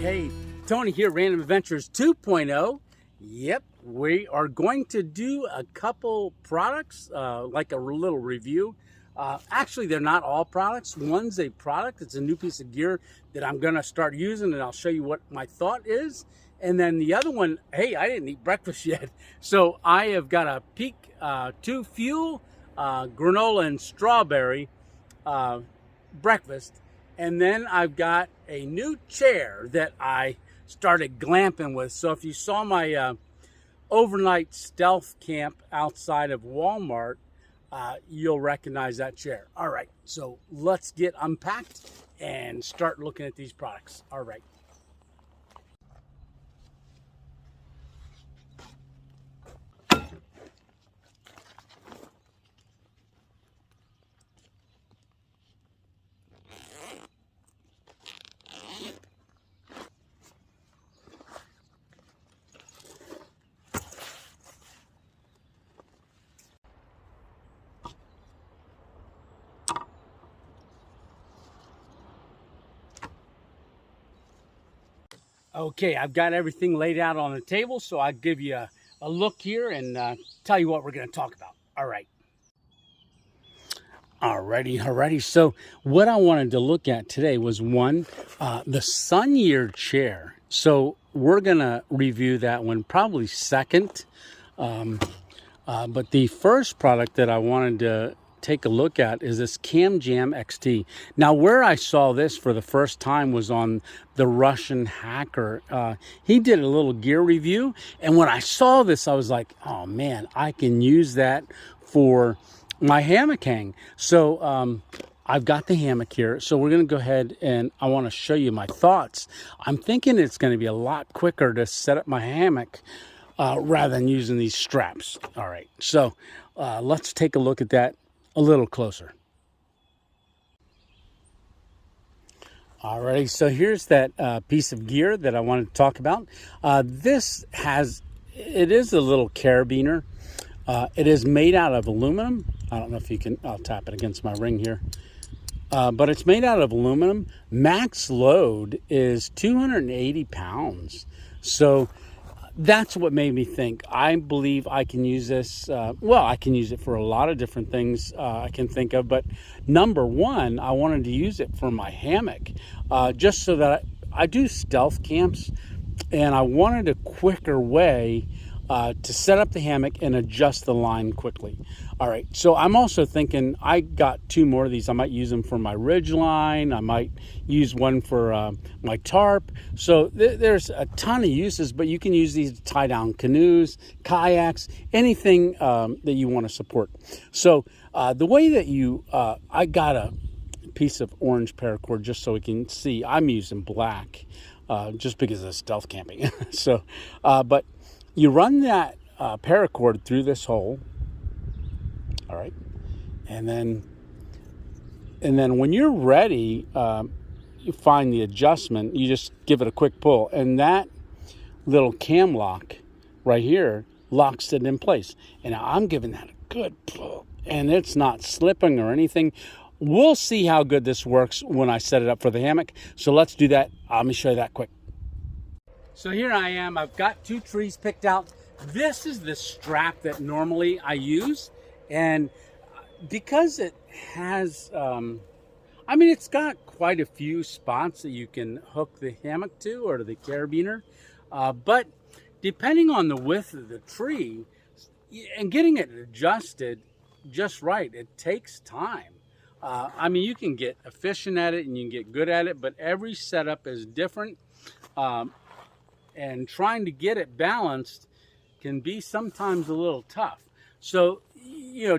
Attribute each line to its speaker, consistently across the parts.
Speaker 1: Hey, Tony here, Random Adventures 2.0. Yep, we are going to do a couple products, like a little review. Actually, they're not all products. One's a product. It's a new piece of gear that I'm going to start using, and I'll show you what my thought is. And then the other one, hey, I didn't eat breakfast yet. So I have got a Peak 2 Fuel granola and strawberry breakfast. And then I've got a new chair that I started glamping with. So if you saw my overnight stealth camp outside of Walmart, you'll recognize that chair. All right, so let's get unpacked and start looking at these products. All right. Okay, I've got everything laid out on the table, so I'll give you a look here and tell you what we're going to talk about. All right. Alrighty. So what I wanted to look at today was one, the Sun Year chair. So we're going to review that one probably second. But the first product that I wanted to take a look at is this CamJam XT. Now, where I saw this for the first time was on the Russian hacker. He did a little gear review, and when I saw this, I was like, oh man, I can use that for my hammock hang. So I've got the hammock here, so we're going to go ahead and I want to show you my thoughts. I'm thinking it's going to be a lot quicker to set up my hammock rather than using these straps. All right, so let's take a look at that a little closer. Alrighty, so here's that piece of gear that I wanted to talk about. It is a little carabiner. It is made out of aluminum. I don't know if you can, I'll tap it against my ring here. But it's made out of aluminum. Max load is 280 pounds. So that's what made me think. I believe I can use this. I can use it for a lot of different things I can think of. But number one, I wanted to use it for my hammock, just so that I do stealth camps, and I wanted a quicker way to set up the hammock and adjust the line quickly. All right, so I'm also thinking I got two more of these. I might use them for my ridge line. I might use one for my tarp. So there's a ton of uses, but you can use these to tie down canoes, kayaks, anything that you want to support. So the way that I got a piece of orange paracord just so we can see. I'm using black just because of stealth camping. So, but you run that paracord through this hole, all right, and then when you're ready, you find the adjustment. You just give it a quick pull, and that little cam lock right here locks it in place. And now I'm giving that a good pull, and it's not slipping or anything. We'll see how good this works when I set it up for the hammock. So let's do that. Let me show you that quick. So here I am. I've got two trees picked out. This is the strap that normally I use. And because it has, it's got quite a few spots that you can hook the hammock to or the carabiner. But depending on the width of the tree and getting it adjusted just right, it takes time. You can get efficient at it and you can get good at it, but every setup is different. And trying to get it balanced can be sometimes a little tough. So,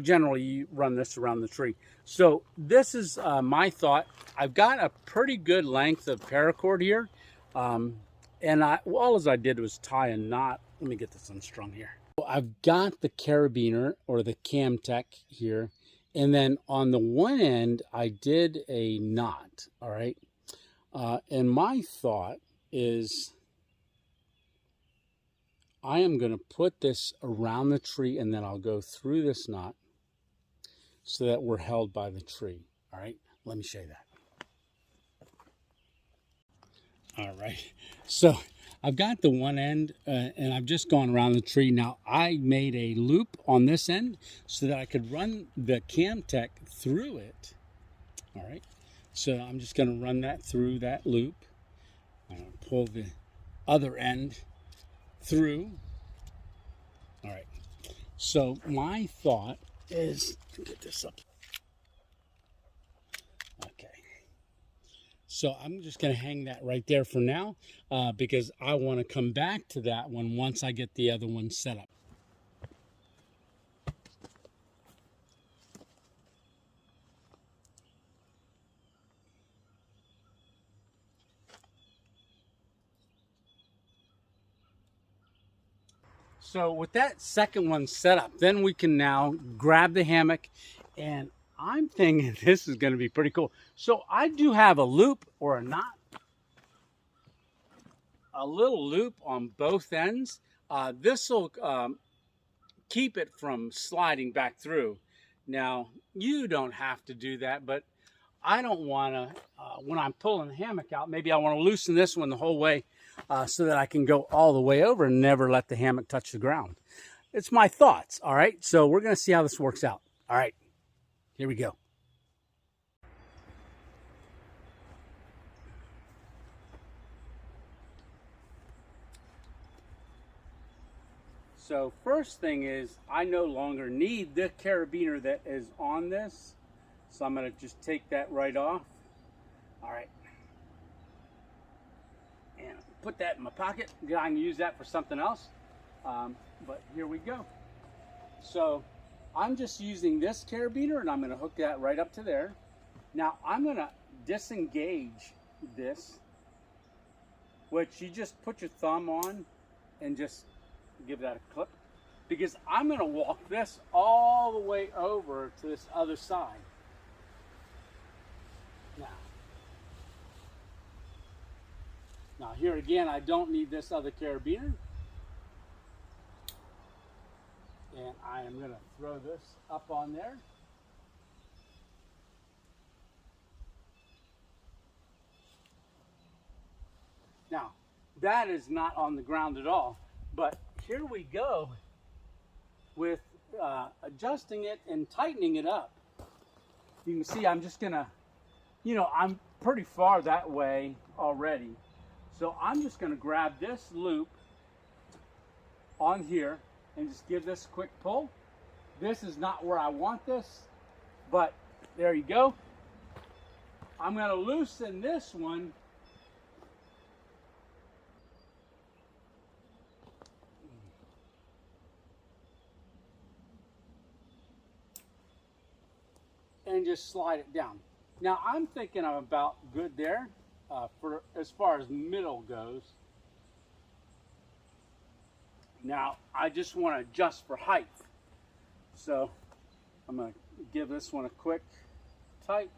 Speaker 1: generally you run this around the tree. So this is my thought. I've got a pretty good length of paracord here. And all I did was tie a knot. Let me get this unstrung here. I've got the carabiner or the CamTech here. And then on the one end, I did a knot, all right? And my thought is I am going to put this around the tree, and then I'll go through this knot so that we're held by the tree, all right? Let me show you that. All right, so I've got the one end and I've just gone around the tree. Now I made a loop on this end so that I could run the CamTech through it. All right, so I'm just going to run that through that loop. I'm going to pull the other end through. All right, so my thought is, get this up. Okay. So I'm just going to hang that right there for now because I want to come back to that one once I get the other one set up. So with that second one set up, then we can now grab the hammock, and I'm thinking this is going to be pretty cool. So I do have a loop or a knot, a little loop on both ends. This will keep it from sliding back through. Now, you don't have to do that, but I don't want to, when I'm pulling the hammock out, maybe I want to loosen this one the whole way so that I can go all the way over and never let the hammock touch the ground. It's my thoughts, all right? So we're going to see how this works out. All right, here we go. So first thing is, I no longer need the carabiner that is on this. So I'm going to just take that right off. All right. And put that in my pocket. I can use that for something else. But here we go. So I'm just using this carabiner and I'm going to hook that right up to there. Now I'm going to disengage this, which you just put your thumb on and just give that a clip, because I'm going to walk this all the way over to this other side. Now here again, I don't need this other carabiner, and I am going to throw this up on there. Now that is not on the ground at all, but here we go with adjusting it and tightening it up. You can see I'm just gonna, I'm pretty far that way already. So I'm just gonna grab this loop on here and just give this a quick pull. This is not where I want this, but there you go. I'm gonna loosen this one. And just slide it down. Now I'm thinking I'm about good there for as far as middle goes. Now I just want to adjust for height. So I'm going to give this one a quick tight.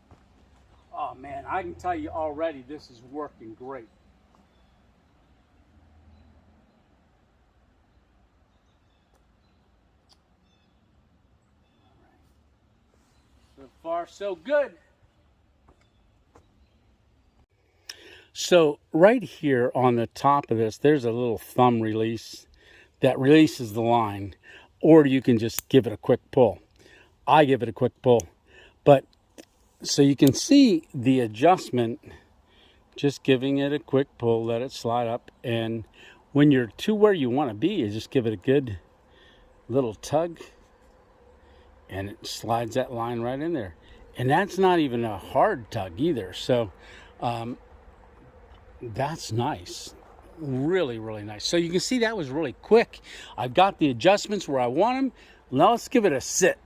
Speaker 1: Oh man, I can tell you already this is working great. So far, so good. So right here on the top of this, there's a little thumb release that releases the line, or you can just give it a quick pull. I give it a quick pull, but so you can see the adjustment, just giving it a quick pull, let it slide up, and when you're to where you want to be, you just give it a good little tug, and it slides that line right in there. And that's not even a hard tug either. So that's nice. Really, really nice. So you can see that was really quick. I've got the adjustments where I want them. Now let's give it a sit.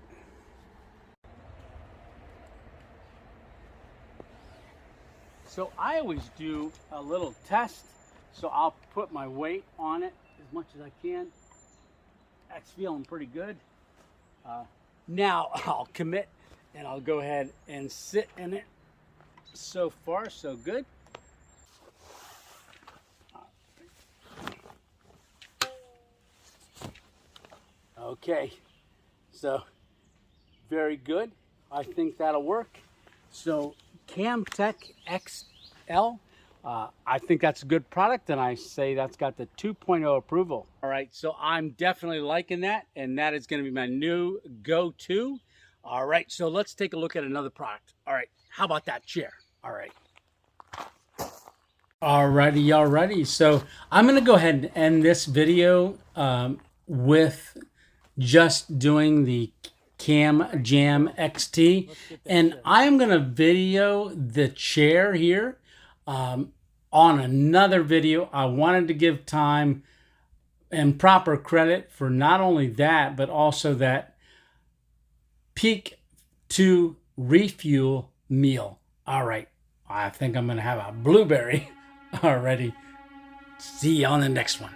Speaker 1: So I always do a little test. So I'll put my weight on it as much as I can. That's feeling pretty good. Now I'll commit and I'll go ahead and sit in it. So far, so good. Okay, so very good. I think that'll work. So CamTech XL I think that's a good product, and I say that's got the 2.0 approval. All right, so I'm definitely liking that, and that is going to be my new go-to. All right, so let's take a look at another product. All right, how about that chair? All right. Alrighty. So I'm going to go ahead and end this video with just doing the CamJam XT, and I'm going to video the chair here on another video. I wanted to give time and proper credit for not only that, but also that peak to refuel meal. All right, I think I'm going to have a blueberry already. See you on the next one.